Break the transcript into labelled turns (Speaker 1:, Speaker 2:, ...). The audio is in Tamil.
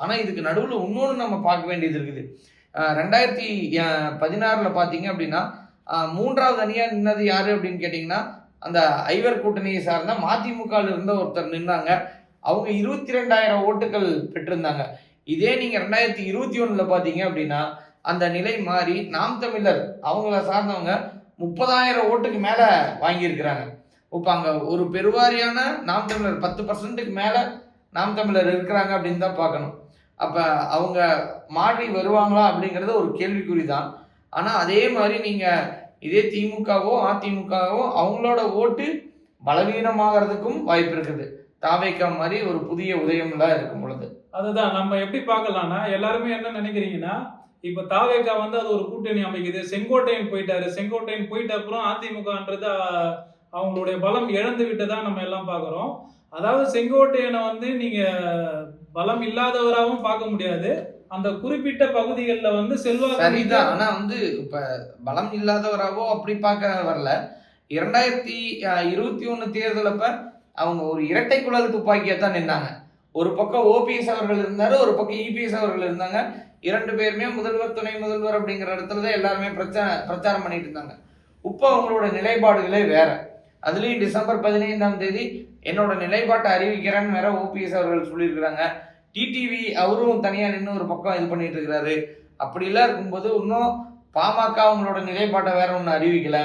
Speaker 1: ஆனால் இதுக்கு நடுவில் இன்னொன்று நம்ம பார்க்க வேண்டியது இருக்குது. 2016 பார்த்தீங்க அப்படின்னா, மூன்றாவது அணியாக நின்னது யாரு அப்படின்னு கேட்டிங்கன்னா, அந்த ஐவர் கூட்டணியை சார்ந்த மதிமுகவில் இருந்த ஒருத்தர் நின்னாங்க. அவங்க 22,000 ஓட்டுகள் பெற்றிருந்தாங்க. இதே நீங்க 2021 பார்த்தீங்க அப்படின்னா, அந்த நிலை மாறி நாம் தமிழர் அவங்கள சார்ந்தவங்க 30,000 ஓட்டுக்கு மேல வாங்கியிருக்கிறாங்க. இப்ப அங்க ஒரு பெருவாரியான நாம் தமிழர் 10%க்கு மேல நாம் தமிழர் இருக்கிறாங்க அப்படின்னு தான் பார்க்கணும். அப்ப அவங்க மாறி வருவாங்களா அப்படிங்கிறது ஒரு கேள்விக்குறி தான். ஆனா அதே மாதிரி நீங்க இதே திமுகவோ அதிமுகவோ அவங்களோட ஓட்டு பலவீனமாகறதுக்கும் வாய்ப்பு இருக்குது. தாவேக்கா மாதிரி ஒரு புதிய உதயம்லாம் இருக்கும் பொழுது.
Speaker 2: அதுதான் நம்ம எப்படி பார்க்கலாம்னா, எல்லாருமே என்ன நினைக்கிறீங்கன்னா, இப்ப தாவேக்கா வந்து அது ஒரு கூட்டணி அமைக்குது. செங்கோட்டையன் போயிட்டாரு. செங்கோட்டையன் போயிட்ட அப்புறம் அதிமுகன்றது அவங்களுடைய பலம் இழந்து விட்டதா நம்ம எல்லாம் பார்க்கிறோம். அதாவது செங்கோட்டையனை வந்து நீங்க பலம் இல்லாதவராகவும் பார்க்க முடியாது. அந்த குறிப்பிட்ட பகுதிகளில் வந்து செல்வாக்கு
Speaker 1: சரிதான். ஆனா வந்து இப்ப பலம் இல்லாதவராவோ அப்படி பார்க்க வரல. 2021 தேர்தல் அப்ப அவங்க ஒரு இரட்டை குழல் துப்பாக்கியா தான் நின்னாங்க. ஒரு பக்கம் ஓபிஎஸ் அவர்கள் இருந்தாரு, ஒரு பக்கம் இபிஎஸ் அவர்கள் இருந்தாங்க. 2 பேருமே முதல்வர், துணை முதல்வர் அப்படிங்கிற இடத்துல தான் எல்லாருமே பிரச்சாரம் பண்ணிட்டு இருந்தாங்க. இப்போ அவங்களோட நிலைப்பாடுகளே வேற. அதுலயும் டிசம்பர் 15ஆம் தேதி என்னோட நிலைப்பாட்டை அறிவிக்கிறேன்னு வேற ஓபிஎஸ் அவர்கள் சொல்லியிருக்கிறாங்க. டிடிவி அவரும் தனியா நின்று ஒரு பக்கம் இது பண்ணிட்டு இருக்கிறாரு. அப்படிலாம் இருக்கும்போது இன்னும் பாமக அவங்களோட நிலைப்பாட்டை வேற ஒன்று அறிவிக்கல.